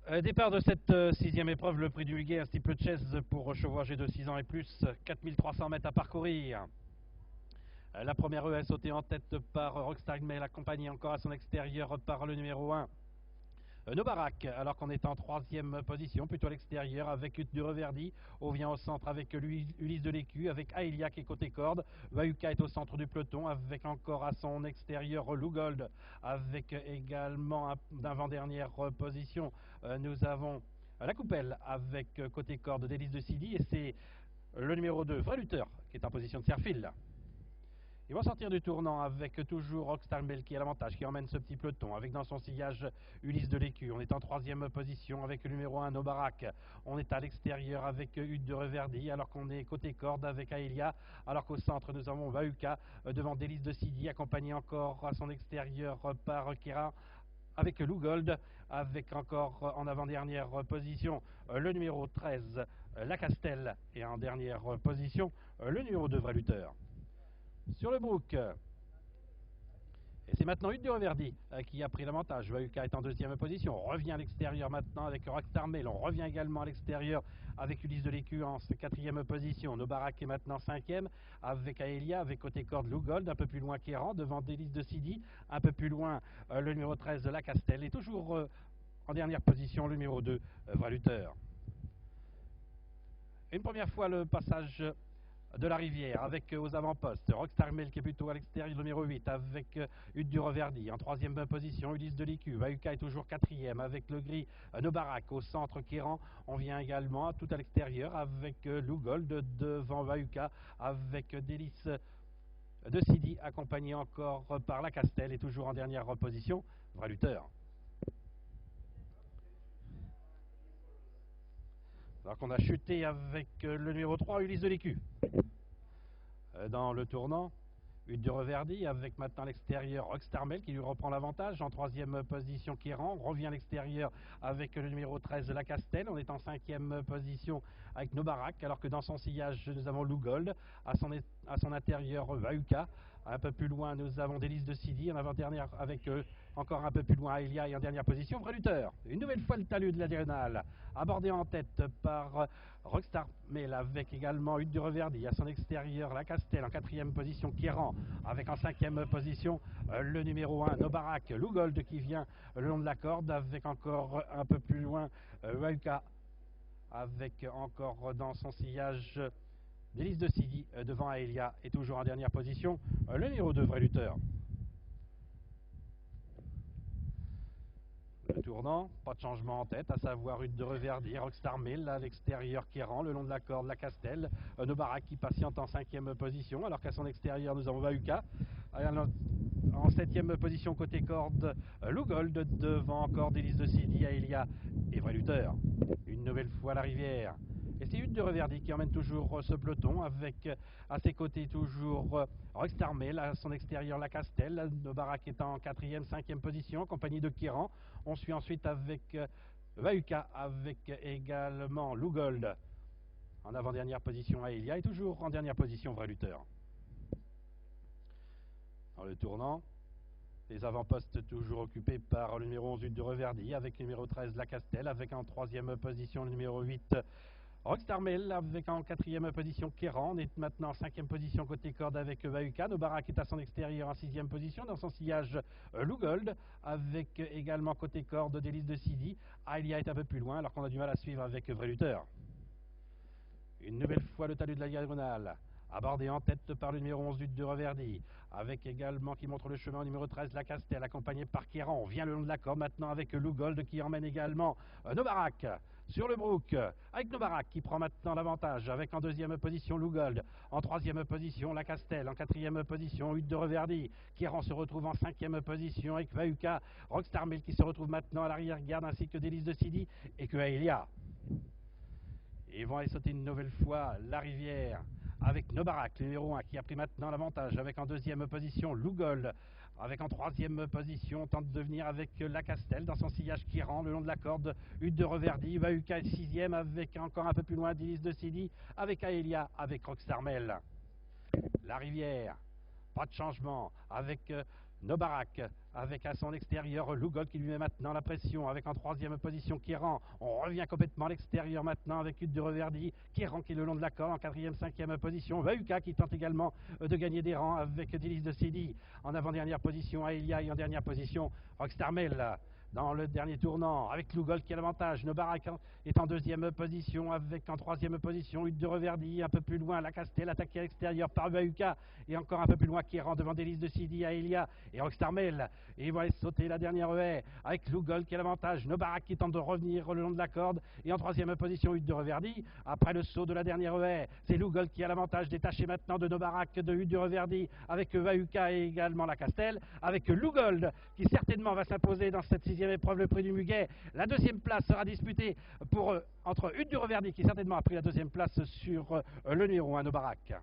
Départ de cette sixième épreuve, le prix du Huguet, un steeple chase pour chevaux âgés de 6 ans et plus, 4300 mètres à parcourir. La première ES sautée en tête par Rockstar Mail, accompagnée encore à son extérieur par le numéro 1. Nobarak, alors qu'on est en troisième position, plutôt à l'extérieur avec Hutte du Reverdy. On vient au centre avec Ulysse de l'Écu, avec Aelia qui est côté corde. Vahuka est au centre du peloton avec encore à son extérieur Lou Gold, avec également d'avant-dernière position. Nous avons la coupelle avec côté corde d'Élise de Silly et c'est le numéro 2, Vrai Lutteur, qui est en position de serre-fil. Ils vont sortir du tournant avec toujours Rockstar Bell qui a l'avantage, qui emmène ce petit peloton, avec dans son sillage Ulysse de l'Écu. On est en troisième position avec le numéro 1, Nobarak. On est à l'extérieur avec Hutte de Reverdy, alors qu'on est côté corde avec Aelia, alors qu'au centre nous avons Vahuka, devant Délice de Sidi, accompagné encore à son extérieur par Kera, avec Lou Gold, avec encore en avant-dernière position le numéro 13, La Castelle, et en dernière position le numéro 2, Vrai Lutteur. Sur le brook, et c'est maintenant Hutte du Reverdy qui a pris l'avantage. Vahuka est en deuxième position. On revient à l'extérieur maintenant avec Rockstar Mail. On revient également à l'extérieur avec Ulysse de l'Écu en quatrième position. Nobarak est maintenant cinquième avec Aelia, avec côté corde Lou Gold. Un peu plus loin Kéran, devant Délice de Sidi. Un peu plus loin le numéro 13 de La Castelle. Et toujours en dernière position le numéro 2, Vrai Lutteur. Une première fois le passage de la rivière avec aux avant-postes Rockstar Mail qui est plutôt à l'extérieur, numéro 8 avec Hutte du Reverdy en troisième position, Ulysse de l'Écu. Vahuka est toujours quatrième avec le gris Nobarak au centre Kéran. On vient également tout à l'extérieur avec Lou Gold devant Vahuka avec Délice de Sidi accompagné encore par La Castelle et toujours en dernière position Vrai Lutteur. Alors qu'on a chuté avec le numéro 3, Ulysse de l'Écu. Dans le tournant, Hutte du Reverdy avec maintenant à l'extérieur Rockstar Mail qui lui reprend l'avantage. En troisième position Kéran, on revient à l'extérieur avec le numéro 13 La Castelle. On est en cinquième position avec Nobarak, alors que dans son sillage nous avons Lou Gold, à son intérieur Vahuka. Un peu plus loin nous avons Délice de Sidi, en avant-dernière avec encore un peu plus loin Aelia et en dernière position Vrai Lutteur. Une nouvelle fois le talus de la diagonale, abordé en tête par Rockstar Mail avec également Hutte du Reverdy, à son extérieur La Castelle en quatrième position Kéran, avec en cinquième position le numéro 1 Nobarak, Lou Gold qui vient le long de la corde avec encore un peu plus loin Vahuka avec encore dans son sillage Délice de Sidi devant Aelia et toujours en dernière position le numéro 2 Vrai Lutteur. Le tournant, pas de changement en tête, à savoir Hutte de Reverdy, Rockstar Mail à l'extérieur Kéran, le long de la corde La Castelle, Nobarak qui patiente en cinquième position, alors qu'à son extérieur nous avons Vahuka. En septième position côté corde, Lou Gold devant encore Délice de Sidi, Aelia et Vrai Lutteur. Une nouvelle fois la rivière. Et c'est Hutte de Reverdy qui emmène toujours ce peloton avec à ses côtés toujours Rockstar Mail, à son extérieur La Castelle, Nobarak est en quatrième, cinquième position, en compagnie de Kéran. On suit ensuite avec Vahuka, avec également Lou Gold. En avant-dernière position Aelia et toujours en dernière position Vrai Lutteur. Dans le tournant, les avant-postes toujours occupés par le numéro 11 Hutte de Reverdy, avec le numéro 13 La Castelle, avec en troisième position le numéro 8 Rockstar Mail, avec en quatrième position Kéran. On est maintenant en cinquième position côté corde avec Vahuka. Nobarak est à son extérieur en sixième position, dans son sillage Lou Gold, avec également côté corde Délice de Sidi. Aelia est un peu plus loin alors qu'on a du mal à suivre avec Vrai Lutteur. Une nouvelle fois le talus de la diagonale, abordé en tête par le numéro 11 Hutte de Reverdy, avec également qui montre le chemin au numéro 13 La Castelle, accompagné par Kéran. On vient le long de la corde maintenant avec Lou Gold qui emmène également Nobarak sur le brook, avec Nobarak qui prend maintenant l'avantage, avec en deuxième position Lou Gold, en troisième position La Castelle, en quatrième position Hutte de Reverdy. Kéran se retrouve en cinquième position avec Vahuka, Rockstar Mail qui se retrouve maintenant à l'arrière-garde, ainsi que Délice de Sidi et que Aelia. Ils vont aller sauter une nouvelle fois la rivière avec Nobarak, le numéro 1, qui a pris maintenant l'avantage, avec en deuxième position Lou Gold, avec en troisième position, tente de venir avec La Castelle dans son sillage Kéran, le long de la corde, Hutte de Reverdy, Vahuka est sixième, avec encore un peu plus loin Délice de Sidi, avec Aelia, avec Rockstar Mail. La rivière, pas de changement, avec Nobarak avec à son extérieur Lugol qui lui met maintenant la pression avec en troisième position Kéran. On revient complètement à l'extérieur maintenant avec Hutte de Reverdy. Kéran qui est le long de la corde en quatrième, cinquième position. Vahuka qui tente également de gagner des rangs avec Dilis de Sidi en avant-dernière position. Aelia et en dernière position Rockstarmel dans le dernier tournant avec Lugol qui a l'avantage. Nobarak est en deuxième position avec en troisième position Hutte de Reverdy. Un peu plus loin la Castel attaquée à l'extérieur par Vahuka et encore un peu plus loin Kéran devant Dilis de Sidi, Aelia et Rockstarmel. Et il va sauter la dernière haie avec Lugol qui a l'avantage. Nobarak qui tente de revenir le long de la corde et en troisième position Hutte de Reverdy. Après le saut de la dernière haie, c'est Lugol qui a l'avantage, détaché maintenant de Nobarak, de Hutte de Reverdy avec Vahuka et également la Castel, avec Lugol qui certainement va s'imposer dans cette sixième épreuve, le prix du Muguet. La deuxième place sera disputée entre Hutte de Reverdy qui certainement a pris la deuxième place sur le numéro 1 Nobarak.